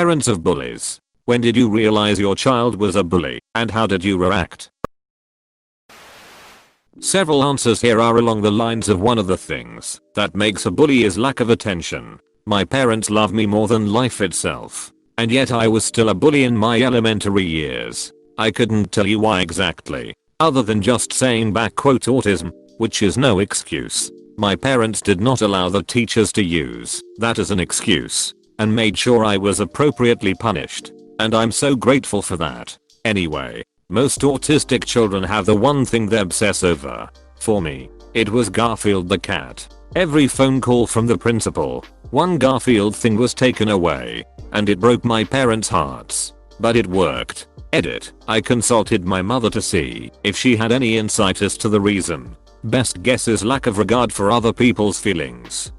Parents of bullies. When did you realize your child was a bully, and how did you react? Several answers here are along the lines of one of the things that makes a bully is lack of attention. My parents love me more than life itself. And yet I was still a bully in my elementary years. I couldn't tell you why exactly, other than just saying back quote autism, which is no excuse. My parents did not allow the teachers to use that as an excuse, and made sure I was appropriately punished. And I'm so grateful for that. Anyway, most autistic children have the one thing they obsess over. For me, it was Garfield the cat. Every phone call from the principal, one Garfield thing was taken away, and it broke my parents' hearts. But it worked. Edit. I consulted my mother to see if she had any insight as to the reason. Best guess is lack of regard for other people's feelings.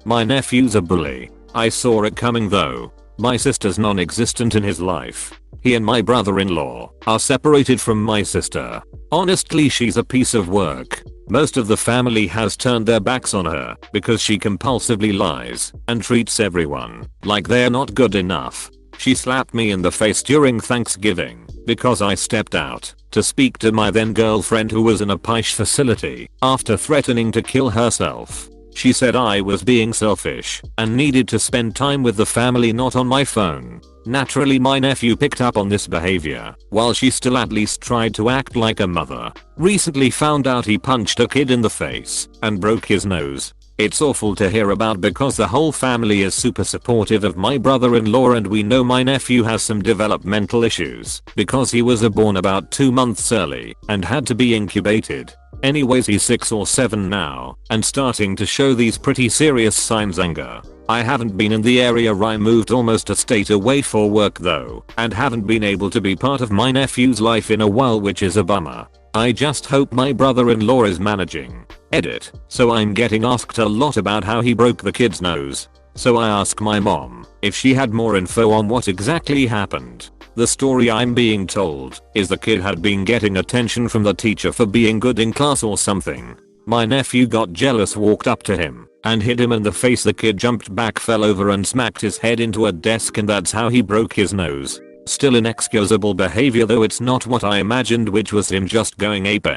My nephew's a bully. I saw it coming though. My sister's non-existent in his life. He and my brother-in-law are separated from my sister. Honestly, she's a piece of work. Most of the family has turned their backs on her because she compulsively lies and treats everyone like they're not good enough. She slapped me in the face during Thanksgiving because I stepped out to speak to my then girlfriend who was in a PICE facility after threatening to kill herself. She said I was being selfish and needed to spend time with the family, not on my phone. Naturally, my nephew picked up on this behavior, while she still at least tried to act like a mother. Recently found out he punched a kid in the face and broke his nose. It's awful to hear about because the whole family is super supportive of my brother-in-law, and we know my nephew has some developmental issues because he was born about 2 months early and had to be incubated. Anyways, he's 6 or 7 now and starting to show these pretty serious signs. Anger. I haven't been in the area. I moved almost a state away for work though, and haven't been able to be part of my nephew's life in a while, which is a bummer. I just hope my brother-in-law is managing. Edit. So I'm getting asked a lot about how he broke the kid's nose. So I asked my mom if she had more info on what exactly happened. The story I'm being told is the kid had been getting attention from the teacher for being good in class or something. My nephew got jealous, walked up to him and hit him in the face. The kid jumped back, fell over and smacked his head into a desk, and that's how he broke his nose. Still inexcusable behavior though. It's not what I imagined, which was him just going ape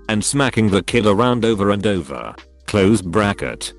and smacking the kid around over and over. Close bracket.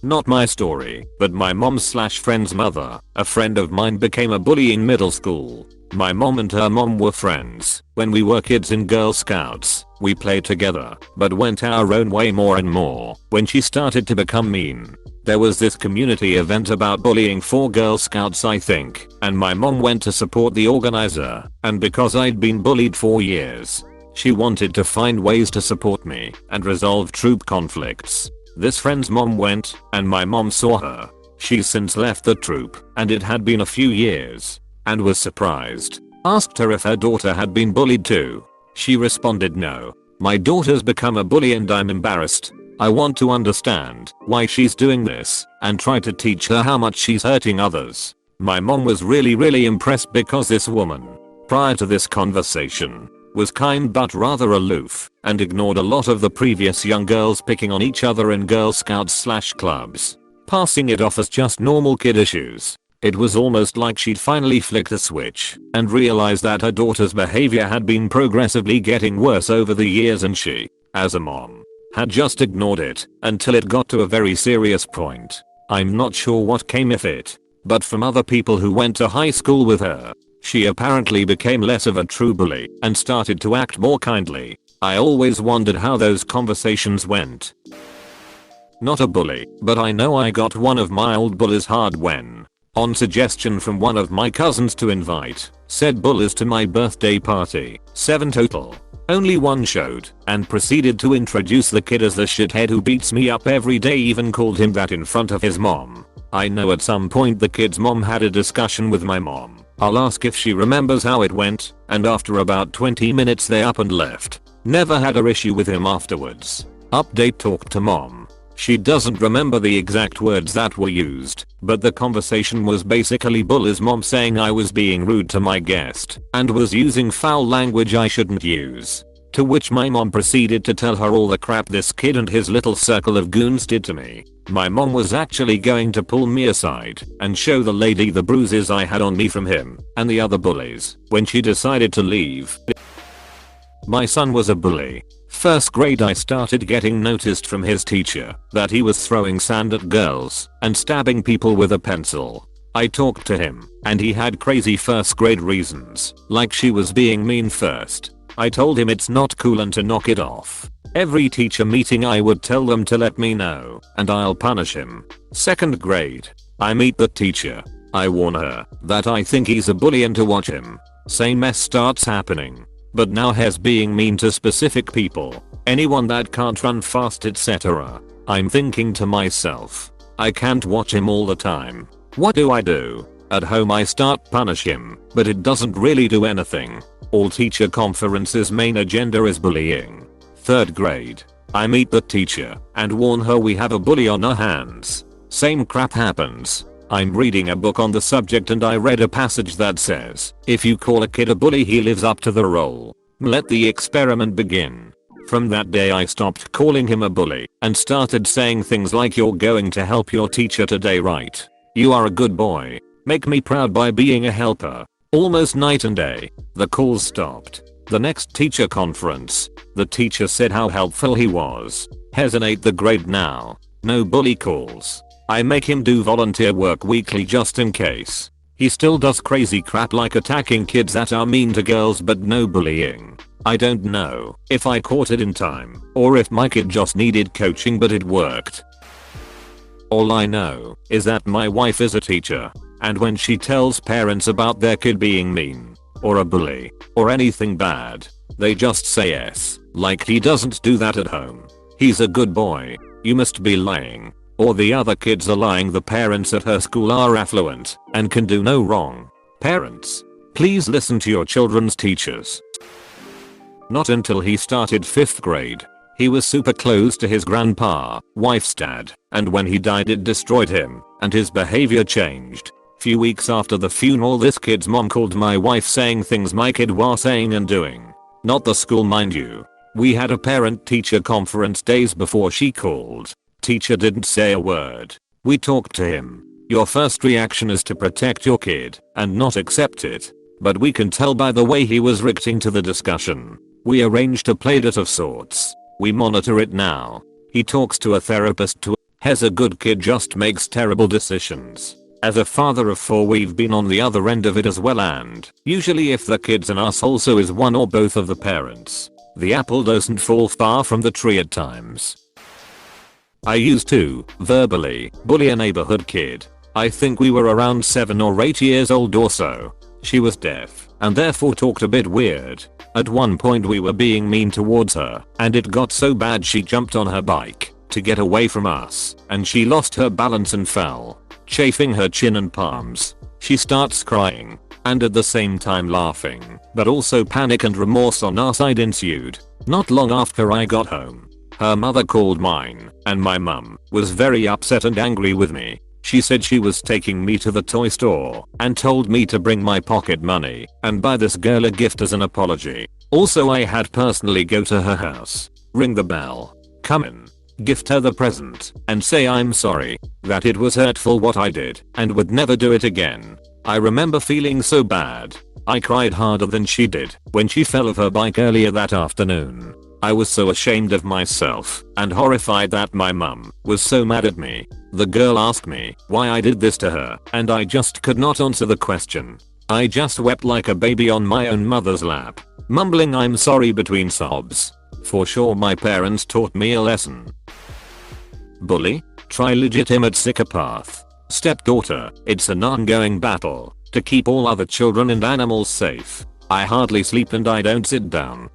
Not my story, but my mom's/friend's mother. A friend of mine became a bully in middle school. My mom and her mom were friends when we were kids in Girl Scouts. We played together, but went our own way more and more when she started to become mean. There was this community event about bullying for Girl Scouts, I think, and my mom went to support the organizer, and because I'd been bullied for years, she wanted to find ways to support me and resolve troop conflicts. This friend's mom went, and my mom saw her. She's since left the troop, and it had been a few years, and was surprised. Asked her if her daughter had been bullied too. She responded, no. My daughter's become a bully and I'm embarrassed. I want to understand why she's doing this and try to teach her how much she's hurting others. My mom was really impressed because this woman, prior to this conversation, was kind but rather aloof and ignored a lot of the previous young girls picking on each other in Girl Scouts/clubs, passing it off as just normal kid issues. It was almost like she'd finally flicked a switch and realized that her daughter's behavior had been progressively getting worse over the years, and she, as a mom, had just ignored it until it got to a very serious point. I'm not sure what came of it, but from other people who went to high school with her, she apparently became less of a true bully and started to act more kindly. I always wondered how those conversations went. Not a bully, but I know I got one of my old bullies hard when, on suggestion from one of my cousins, to invite said bullies to my birthday party. 7 total. Only one showed and proceeded to introduce the kid as the shithead who beats me up every day, even called him that in front of his mom. I know at some point the kid's mom had a discussion with my mom. I'll ask if she remembers how it went, and after about 20 minutes they up and left. Never had a issue with him afterwards. Update: talked to mom. She doesn't remember the exact words that were used, but the conversation was basically bully's mom saying I was being rude to my guest and was using foul language I shouldn't use. To which my mom proceeded to tell her all the crap this kid and his little circle of goons did to me. My mom was actually going to pull me aside and show the lady the bruises I had on me from him and the other bullies when she decided to leave. My son was a bully. First grade I started getting noticed from his teacher that he was throwing sand at girls and stabbing people with a pencil. I talked to him and he had crazy first grade reasons, like she was being mean first. I told him it's not cool and to knock it off. Every teacher meeting I would tell them to let me know and I'll punish him. Second grade. I meet the teacher. I warn her that I think he's a bully and to watch him. Same mess starts happening. But now he's being mean to specific people. Anyone that can't run fast, etc. I'm thinking to myself, I can't watch him all the time. What do I do? At home I start punish him, but it doesn't really do anything. All teacher conferences main agenda is bullying. Third grade. I meet the teacher and warn her we have a bully on our hands. Same crap happens. I'm reading a book on the subject and I read a passage that says, if you call a kid a bully he lives up to the role. Let the experiment begin. From that day I stopped calling him a bully and started saying things like you're going to help your teacher today, right? You are a good boy. Make me proud by being a helper. Almost night and day. The calls stopped. The next teacher conference, the teacher said how helpful he was. He's in 8th grade now. No bully calls. I make him do volunteer work weekly just in case. He still does crazy crap like attacking kids that are mean to girls, but no bullying. I don't know if I caught it in time or if my kid just needed coaching, but it worked. All I know is that my wife is a teacher, and when she tells parents about their kid being mean or a bully or anything bad, they just say yes, like he doesn't do that at home. He's a good boy. You must be lying. Or the other kids are lying. The parents at her school are affluent and can do no wrong. Parents, please listen to your children's teachers. Not until he started 5th grade. He was super close to his grandpa, wife's dad, and when he died it destroyed him, and his behavior changed. Few weeks after the funeral this kid's mom called my wife saying things my kid was saying and doing. Not the school, mind you. We had a parent-teacher conference days before she called. Teacher didn't say a word. We talked to him. Your first reaction is to protect your kid and not accept it. But we can tell by the way he was reacting to the discussion. We arranged a playdate of sorts. We monitor it now. He talks to a therapist too. He's a good kid, just makes terrible decisions. As a father of 4 we've been on the other end of it as well, and usually if the kid's an asshole so is one or both of the parents. The apple doesn't fall far from the tree at times. I used to verbally bully a neighborhood kid. I think we were around 7 or 8 years old or so. She was deaf and therefore talked a bit weird. At one point we were being mean towards her and it got so bad she jumped on her bike to get away from us and she lost her balance and fell, chafing her chin and palms. She starts crying and at the same time laughing, but also panic and remorse on our side ensued. Not long after I got home, her mother called mine and my mum was very upset and angry with me. She said she was taking me to the toy store and told me to bring my pocket money and buy this girl a gift as an apology. Also I had personally go to her house, ring the bell, come in, gift her the present and say I'm sorry, that it was hurtful what I did and would never do it again. I remember feeling so bad. I cried harder than she did when she fell off her bike earlier that afternoon. I was so ashamed of myself and horrified that my mum was so mad at me. The girl asked me why I did this to her and I just could not answer the question. I just wept like a baby on my own mother's lap, mumbling I'm sorry between sobs. For sure my parents taught me a lesson. Bully? Try legitimate psychopath. Stepdaughter, it's an ongoing battle to keep all other children and animals safe. I hardly sleep and I don't sit down.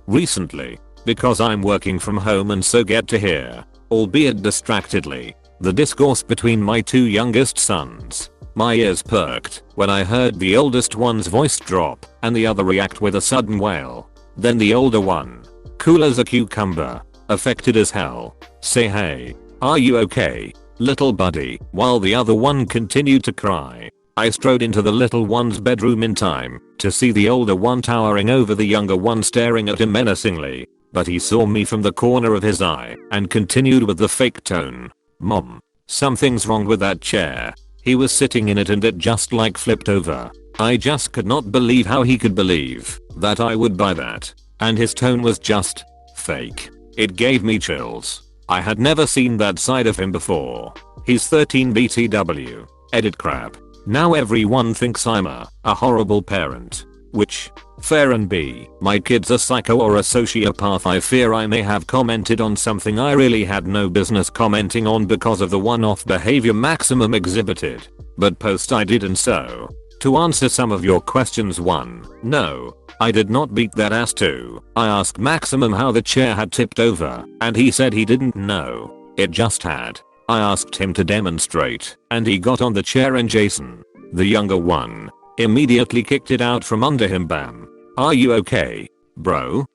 Recently, because I'm working from home and so get to hear, albeit distractedly, the discourse between my 2 youngest sons. My ears perked when I heard the oldest one's voice drop and the other react with a sudden wail. Then the older one, cool as a cucumber, affected as hell, say hey, are you okay, little buddy, while the other one continued to cry. I strode into the little one's bedroom in time to see the older one towering over the younger one staring at him menacingly. but he saw me from the corner of his eye and continued with the fake tone. "Mom, something's wrong with that chair. He was sitting in it and it just like flipped over." I just could not believe how he could believe that I would buy that. And his tone was just fake. It gave me chills. I had never seen that side of him before. He's 13 BTW. Edit crap. Now everyone thinks I'm a horrible parent. Which, fair and B, my kid's a psycho or a sociopath. I fear I may have commented on something I really had no business commenting on because of the one-off behavior Maximum exhibited. But post I did, and so, to answer some of your questions, 1. No, I did not beat that ass. 2. I asked Maximum how the chair had tipped over, and he said he didn't know. It just had. I asked him to demonstrate, and he got on the chair and Jason, the younger one, immediately kicked it out from under him. Bam. "Are you okay, bro?"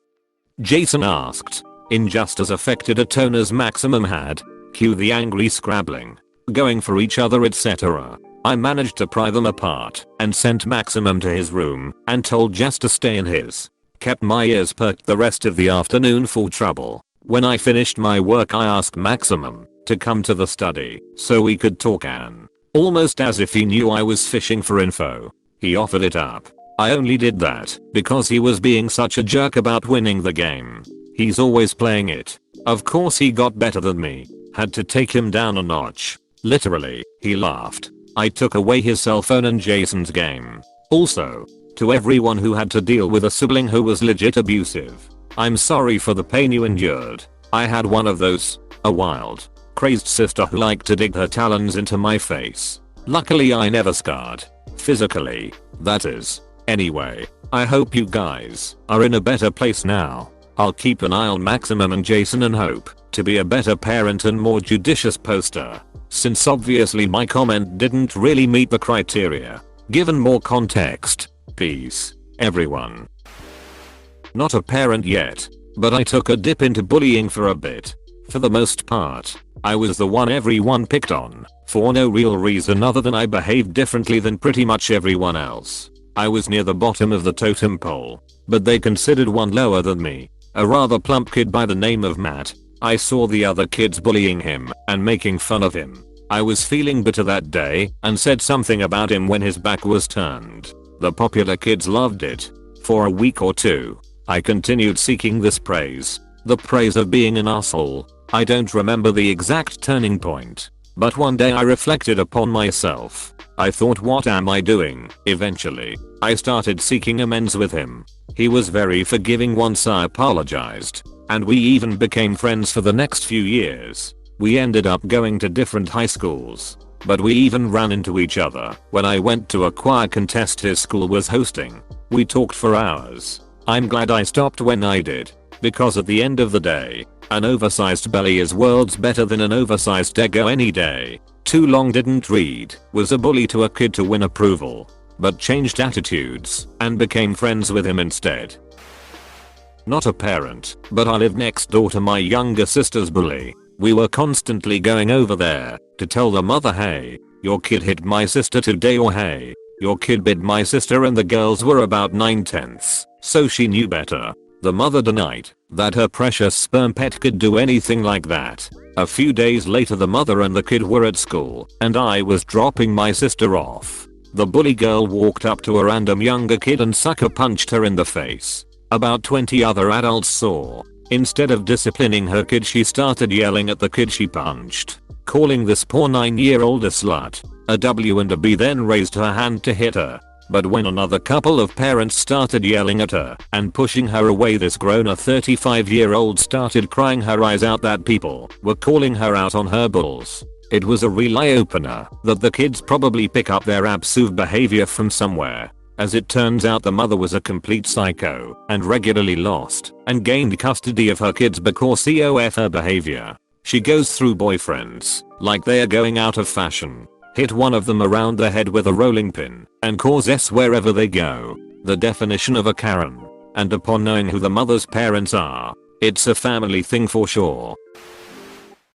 Jason asked, in just as affected a tone as Maximum had. Cue the angry scrabbling, going for each other, etc. I managed to pry them apart and sent Maximum to his room and told Jess to stay in his. Kept my ears perked the rest of the afternoon for trouble. When I finished my work, I asked Maximum to come to the study so we could talk, and almost as if he knew I was fishing for info, he offered it up. I only did that because he was being such a jerk about winning the game. He's always playing it. Of course he got better than me. Had to take him down a notch. Literally, he laughed. I took away his cell phone and Jason's game. Also, to everyone who had to deal with a sibling who was legit abusive, I'm sorry for the pain you endured. I had one of those, a wild, crazed sister who liked to dig her talons into my face. Luckily I never scarred. Physically, that is. Anyway, I hope you guys are in a better place now. I'll keep an eye on Maximum and Jason and hope to be a better parent and more judicious poster, since obviously my comment didn't really meet the criteria. Given more context, peace, everyone. Not a parent yet, but I took a dip into bullying for a bit. For the most part, I was the one everyone picked on, for no real reason other than I behaved differently than pretty much everyone else. I was near the bottom of the totem pole, but they considered one lower than me, a rather plump kid by the name of Matt. I saw the other kids bullying him and making fun of him. I was feeling bitter that day and said something about him when his back was turned. The popular kids loved it. For a week or two, I continued seeking this praise. The praise of being an asshole. I don't remember the exact turning point, but one day I reflected upon myself. I thought, what am I doing? Eventually, I started seeking amends with him. He was very forgiving once I apologized, and we even became friends for the next few years. We ended up going to different high schools, but we even ran into each other when I went to a choir contest his school was hosting. We talked for hours. I'm glad I stopped when I did, because at the end of the day, an oversized belly is worlds better than an oversized ego any day. Too long didn't read, was a bully to a kid to win approval, but changed attitudes and became friends with him instead. Not a parent, but I lived next door to my younger sister's bully. We were constantly going over there to tell the mother, hey, your kid hit my sister today, or hey, your kid bit my sister, and the girls were about 9/10, so she knew better. The mother denied that her precious sperm pet could do anything like that. A few days later the mother and the kid were at school, and I was dropping my sister off. The bully girl walked up to a random younger kid and sucker punched her in the face. About 20 other adults saw. Instead of disciplining her kid, she started yelling at the kid she punched, calling this poor 9-year-old a slut. A W and a B then raised her hand to hit her. But when another couple of parents started yelling at her and pushing her away, this grown-a 35-year-old started crying her eyes out that people were calling her out on her bulls. It was a real eye-opener that the kids probably pick up their abusive behavior from somewhere. As it turns out, the mother was a complete psycho and regularly lost and gained custody of her kids because of her behavior. She goes through boyfriends like they are going out of fashion, hit one of them around the head with a rolling pin, and cause S wherever they go. The definition of a Karen. And upon knowing who the mother's parents are, it's a family thing for sure.